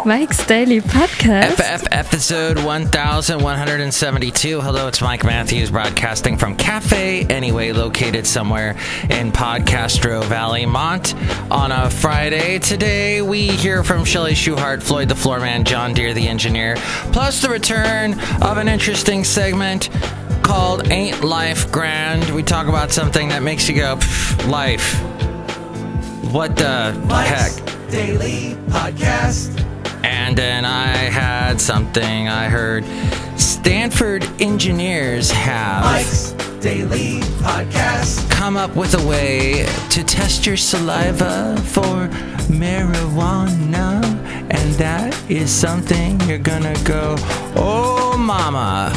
Mike's Daily Podcast. Episode 1172. Hello, it's Mike Matthews broadcasting from Cafe Anyway, located somewhere in Podcastro Valley, Mont. On a Friday today, we hear from Chely Shoehart, Floyd the Floorman, John Deere the Engineer, plus the return of an interesting segment called Ain't Life Grand. We talk about something that makes you go, life. What the Mike's heck? Daily Podcast. And then I had something I heard. Stanford engineers have Mike's Daily Podcast. come up with a way to test your saliva for marijuana. And that is something you're gonna go, oh mama,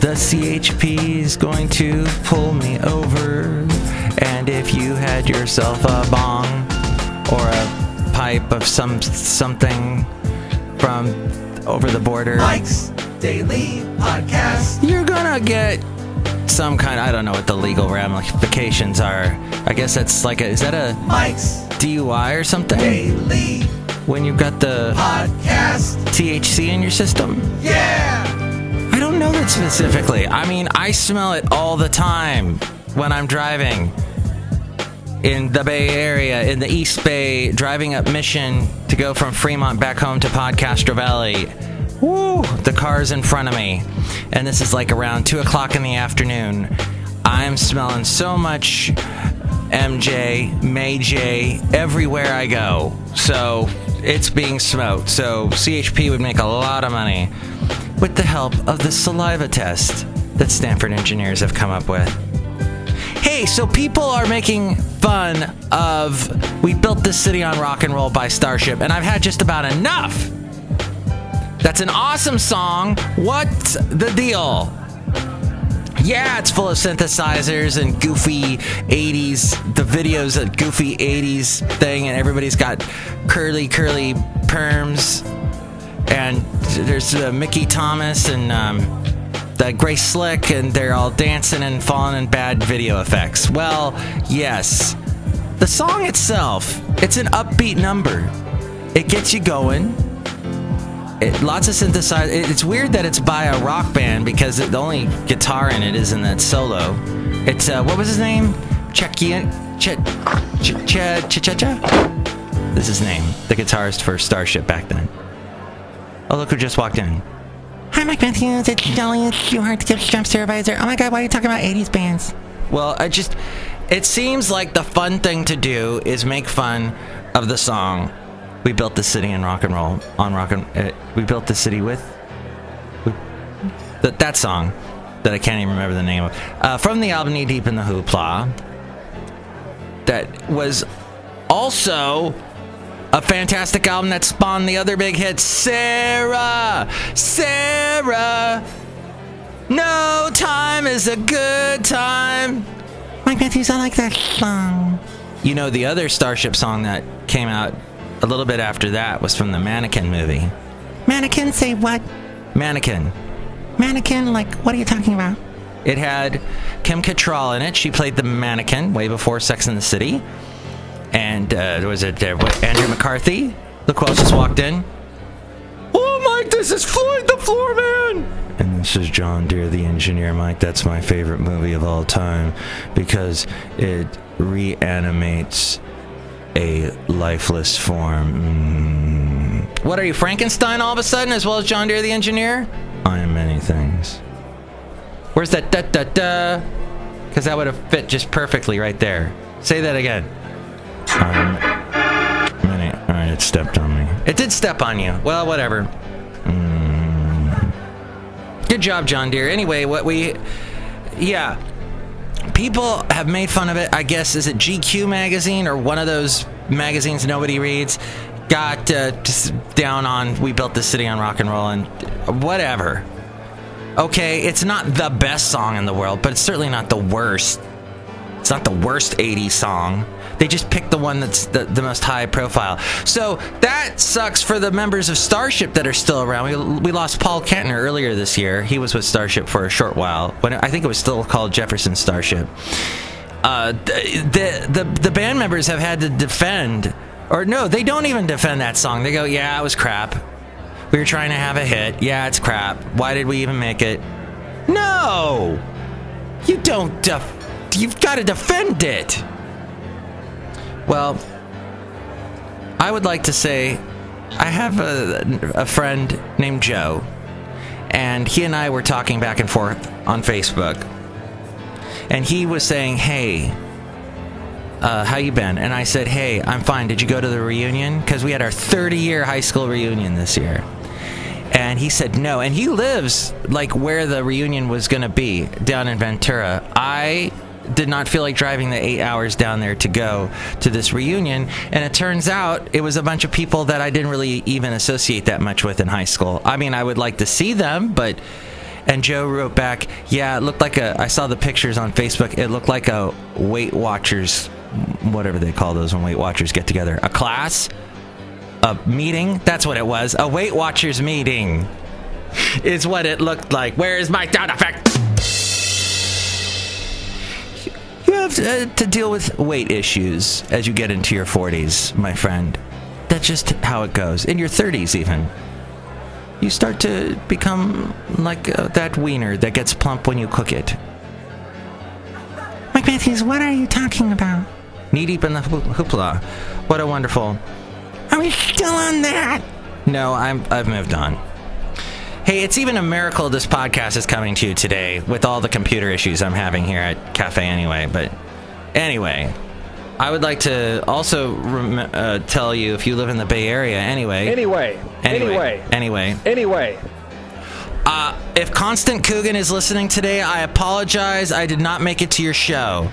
the CHP is going to pull me over. And if you had yourself a bong or a pipe of something from over the border, Mike's Daily Podcast. you're gonna get some kind, I don't know what the legal ramifications are. I guess that's like is that a Mike's DUI or something? Daily When you've got the Podcast. THC in your system? Yeah! I don't know that specifically. I mean, I smell it all the time when I'm driving in the Bay Area, in the East Bay, driving up Mission to go from Fremont back home to Podcastro Valley. Woo! The car's in front of me. And this is like around 2 o'clock in the afternoon. I'm smelling so much MJ, May J, everywhere I go. So it's being smoked. So CHP would make a lot of money with the help of the saliva test that Stanford engineers have come up with. Hey, so people are making fun of We Built This City on Rock and Roll by Starship, and I've had just about enough. That's an awesome song. What's the deal? Yeah, it's full of synthesizers and goofy 80s, the videos, a goofy 80s thing, and everybody's got curly perms, and there's Mickey Thomas and the Grace Slick, and they're all dancing and falling in bad video effects. Well, yes. The song itself, it's an upbeat number. It gets you going. Lots of synthesizer. It's weird that it's by a rock band because the only guitar in it is in that solo. It's, what was his name? Chely. This is his name. The guitarist for Starship back then. Oh, look who just walked in. Hi, Mike Matthews. It's Chely Shoehart, the Jump Supervisor. Oh my God, why are you talking about 80s bands? Well, it seems like the fun thing to do is make fun of the song We Built the City in Rock and Roll We Built the City with that song that I can't even remember the name of, from the album Knee Deep in the Hoopla. That was also a fantastic album that spawned the other big hit, Sarah. No time is a good time. Mike Matthews, I like that song. You know, the other Starship song that came out a little bit after that was from the Mannequin movie. Mannequin? Say what? Mannequin. Mannequin? Like, what are you talking about? It had Kim Cattrall in it. She played the mannequin way before Sex and the City. And was it Andrew McCarthy? Look who else just walked in. Oh, Mike, this is Floyd the Floorman! And this is John Deere the Engineer. Mike, that's my favorite movie of all time because it reanimates a lifeless form. What are you, Frankenstein all of a sudden, as well as John Deere the Engineer? I am many things. Where's that da-da-da? Because that would have fit just perfectly right there. Say that again. Alright, it stepped on me. It did step on you. Well, whatever. Good job, John Deere. Anyway, people have made fun of it. I guess, is it GQ magazine or one of those magazines nobody reads? Got just down on We Built This City on Rock and Roll and whatever. Okay, it's not the best song in the world, but it's certainly not the worst. It's not the worst 80s song. They just picked the one that's the most high profile. So that sucks for the members of Starship that are still around. We lost Paul Kentner earlier this year. He was with Starship for a short while, when I think it was still called Jefferson Starship. The band members have had to defend Or no, they don't even defend that song. They go, yeah, it was crap. We were trying to have a hit. Yeah, it's crap. Why did we even make it? No! You don't you've got to defend it. Well, I would like to say I have a friend named Joe, and he and I were talking back and forth on Facebook. And he was saying, hey, how you been? And I said, hey, I'm fine. Did you go to the reunion? Because we had our 30-year high school reunion this year. And he said no. And he lives like where the reunion was going to be, down in Ventura. I did not feel like driving the 8 hours down there to go to this reunion. And it turns out it was a bunch of people that I didn't really even associate that much with in high school. I mean, I would like to see them, but... And Joe wrote back, yeah, it looked like I saw the pictures on Facebook. It looked like a Weight Watchers, whatever they call those when Weight Watchers get together. A class? A meeting? That's what it was. A Weight Watchers meeting is what it looked like. Where is my sound effect? You have to deal with weight issues as you get into your 40s, my friend. That's just how it goes. In your 30s, even. You start to become like that wiener that gets plump when you cook it. Mike Matthews, what are you talking about? Knee deep in the hoopla. What a wonderful... Are we still on that? No, I've moved on. Hey, it's even a miracle this podcast is coming to you today with all the computer issues I'm having here at Cafe Anyway. But anyway, I would like to also tell you, if you live in the Bay Area, Anyway. If Constant Coogan is listening today, I apologize. I did not make it to your show.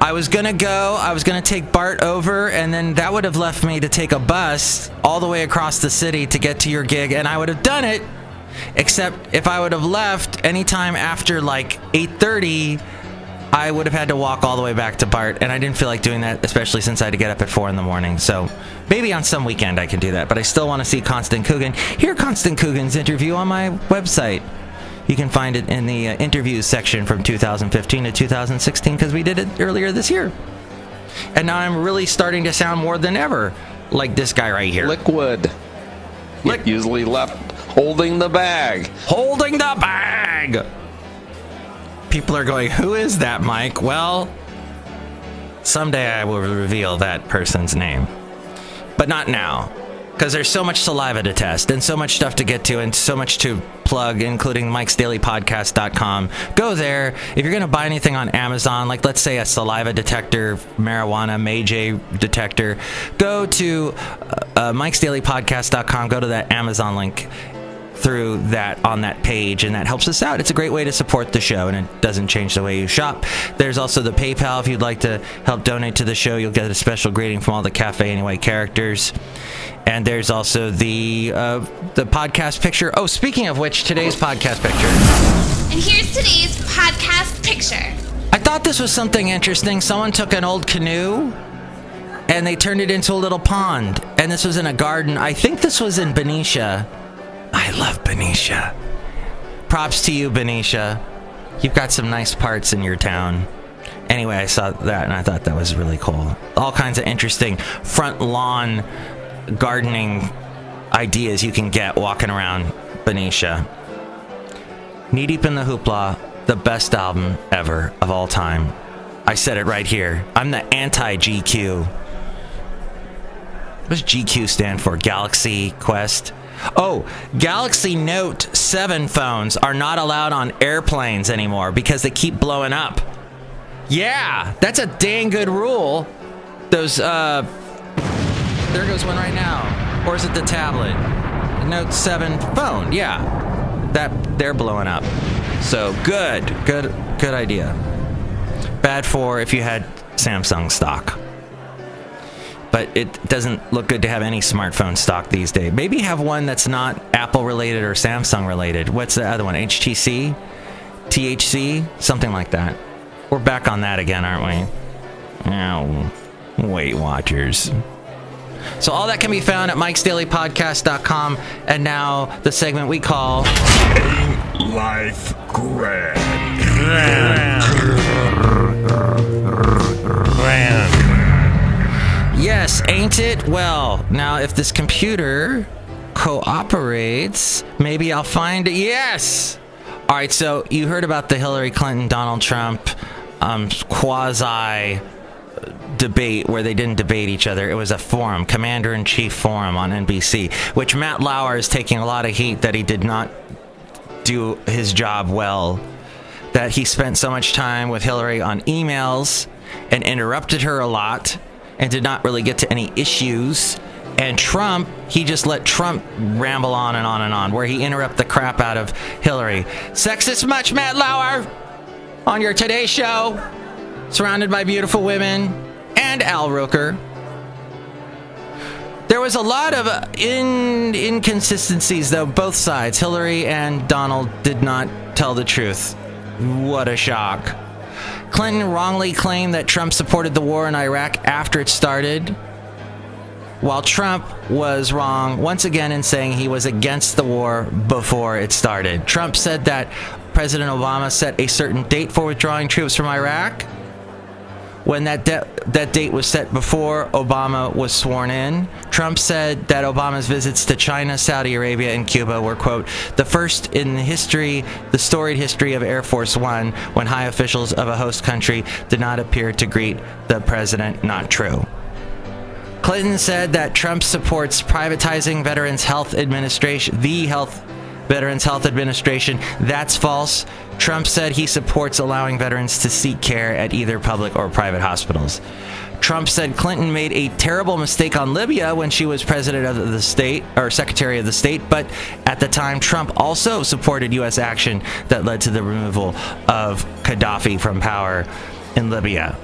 I was going to take Bart over, and then that would have left me to take a bus all the way across the city to get to your gig, and I would have done it, except if I would have left anytime after like 8:30, I would have had to walk all the way back to Bart, and I didn't feel like doing that, especially since I had to get up at 4 in the morning. So maybe on some weekend I can do that, but I still want to see Constant Coogan. Hear Constant Coogan's interview on my website. You can find it in the interviews section from 2015 to 2016, because we did it earlier this year. And now I'm really starting to sound more than ever like this guy right here. Liquid. Usually left holding the bag. Holding the bag! People are going, who is that, Mike? Well, someday I will reveal that person's name. But not now, because there's so much saliva to test and so much stuff to get to and so much to plug, including mikesdailypodcast.com. Go there. If you're going to buy anything on Amazon, like let's say a saliva detector, marijuana, May-J detector, go to mikesdailypodcast.com. Go to that Amazon link through that on that page, and that helps us out. It's a great way to support the show, and it doesn't change the way you shop. There's also the PayPal. If you'd like to help donate to the show, you'll get a special greeting from all the Cafe Anyway characters. And there's also the podcast picture. Oh, speaking of which, today's podcast picture. And here's today's podcast picture. I thought this was something interesting. Someone took an old canoe and they turned it into a little pond. And this was in a garden. I think this was in Benicia. I love Benicia. Props to you, Benicia. You've got some nice parts in your town. Anyway, I saw that and I thought that was really cool. All kinds of interesting front lawn gardening ideas you can get walking around Benicia. Knee Deep in the Hoopla, the best album ever of all time. I said it right here. I'm the anti-GQ. What does GQ stand for? Galaxy Quest? Oh, Galaxy Note 7 phones are not allowed on airplanes anymore because they keep blowing up. Yeah, that's a dang good rule. Those, there goes one right now. Or is it the tablet? Note 7 phone, yeah. They're blowing up. So, good idea. Bad for if you had Samsung stock. But it doesn't look good to have any smartphone stock these days. Maybe have one that's not Apple related or Samsung related. What's the other one? HTC? THC? Something like that. We're back on that again, aren't we? Oh, Weight Watchers. So all that can be found at mikesdailypodcast.com. And now the segment we call Life Grand. Yes, Ain't Isn't it? Well, now if this computer cooperates, maybe I'll find it. Yes! All right, so you heard about the Hillary Clinton, Donald Trump quasi debate where they didn't debate each other. It was a forum, Commander-in-Chief Forum on NBC, which Matt Lauer is taking a lot of heat that he did not do his job well, that he spent so much time with Hillary on emails and interrupted her a lot and did not really get to any issues. And Trump, he just let Trump ramble on and on and on, where he interrupted the crap out of Hillary. Sexist much, Matt Lauer? On your Today Show, surrounded by beautiful women, and Al Roker. There was a lot of inconsistencies, though, both sides. Hillary and Donald did not tell the truth. What a shock. Clinton wrongly claimed that Trump supported the war in Iraq after it started, while Trump was wrong once again in saying he was against the war before it started. Trump said that President Obama set a certain date for withdrawing troops from Iraq. When that date was set before Obama was sworn in, Trump said that Obama's visits to China, Saudi Arabia, and Cuba were, quote, the first in the storied history of Air Force One, when high officials of a host country did not appear to greet the president. Not true. Clinton said that Trump supports privatizing Veterans Health Administration, Veterans Health Administration. That's false. Trump said he supports allowing veterans to seek care at either public or private hospitals. Trump said Clinton made a terrible mistake on Libya when she was president of the state, or secretary of the state, but at the time Trump also supported U.S. action that led to the removal of Gaddafi from power in Libya.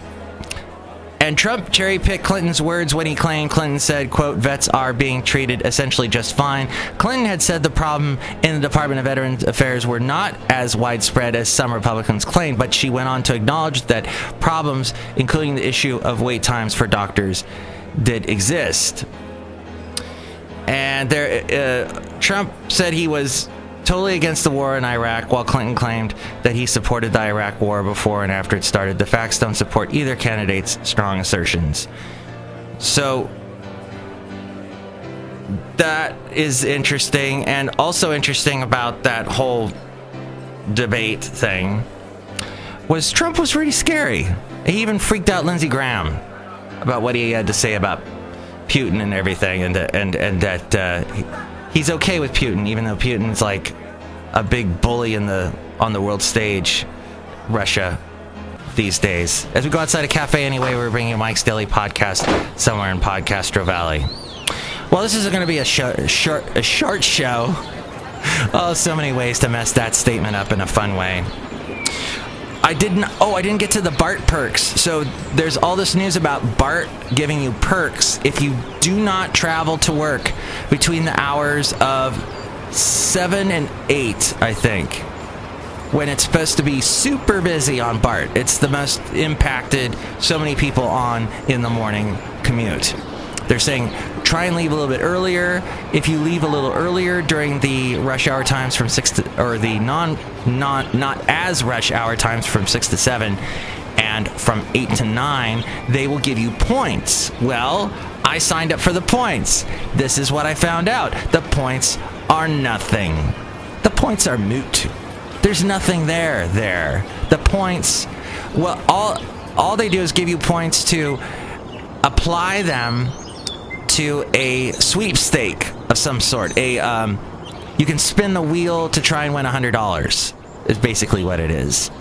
And Trump cherry-picked Clinton's words when he claimed Clinton said, quote, vets are being treated essentially just fine. Clinton had said the problem in the Department of Veterans Affairs were not as widespread as some Republicans claimed, but she went on to acknowledge that problems, including the issue of wait times for doctors, did exist. And Trump said he was totally against the war in Iraq, while Clinton claimed that he supported the Iraq war before and after it started. The facts don't support either candidate's strong assertions. So that is interesting. And also interesting about that whole debate thing was Trump was really scary. He even freaked out Lindsey Graham about what he had to say about Putin and everything, and that he's okay with Putin, even though Putin's like a big bully on the world stage, Russia, these days. As we go outside a cafe anyway, we're bringing you Mike's Daily Podcast somewhere in Podcastro Valley. Well, this is going to be a short show. Oh, so many ways to mess that statement up in a fun way. I didn't get to the BART perks. So there's all this news about BART giving you perks if you do not travel to work between the hours of 7 and 8, I think, when it's supposed to be super busy on BART. It's the most impacted, so many people on in the morning commute. They're saying try and leave a little bit earlier. If you leave a little earlier during the rush hour times from 6 to, or the not as rush hour times from 6 to 7 and from 8 to 9, they will give you points. Well, I signed up for the points. This is what I found out. The points are nothing. The points are moot. There's nothing there. The points, well, all they do is give you points to apply them to a sweepstake of some sort. You can spin the wheel to try and win $100 is basically what it is.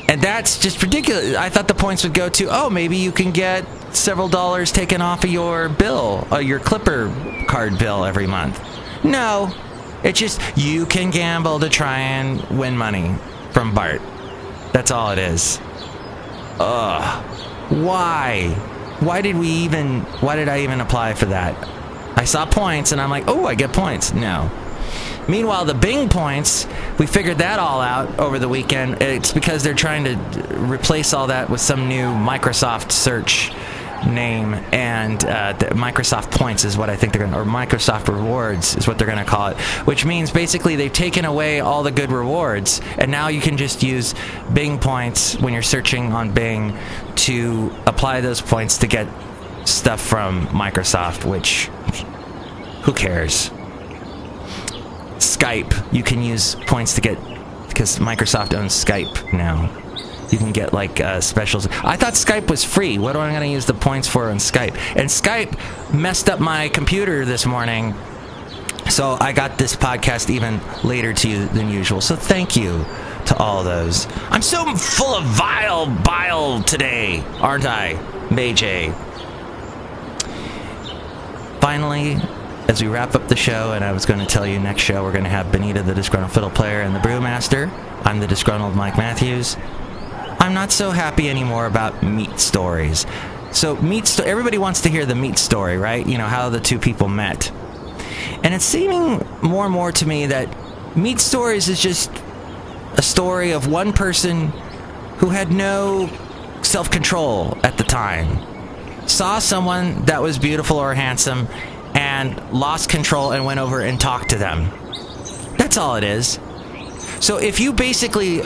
And that's just ridiculous. I thought the points would go to, maybe you can get several dollars taken off of your bill, your Clipper card bill every month. No, it's just you can gamble to try and win money from BART. That's all it is. Why? Why did I even apply for that? I saw points and I'm like, I get points. No. Meanwhile, the Bing points, we figured that all out over the weekend. It's because they're trying to replace all that with some new Microsoft search name, and the Microsoft Points is what I think they're going to, or Microsoft Rewards is what they're going to call it, which means basically they've taken away all the good rewards, and now you can just use Bing points when you're searching on Bing to apply those points to get stuff from Microsoft, which, who cares? Skype, you can use points to get, because Microsoft owns Skype now. You can get like specials. I thought Skype was free. What am I going to use the points for on Skype? And Skype messed up my computer this morning, so I got this podcast even later to you than usual. So thank you to all those. I'm so full of bile today, aren't I, May? Finally, as we wrap up the show, and I was going to tell you next show we're going to have Benita, the Disgruntled Fiddle Player, and the Brewmaster. I'm the Disgruntled Mike Matthews. I'm not so happy anymore about meat stories. So everybody wants to hear the meat story, right? You know, how the two people met. And it's seeming more and more to me that meat stories is just a story of one person who had no self-control at the time. Saw someone that was beautiful or handsome and lost control and went over and talked to them. That's all it is. So if you basically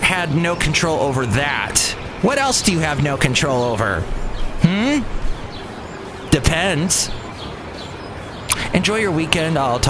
had no control over that, what else do you have no control over? Depends. Enjoy your weekend. I'll talk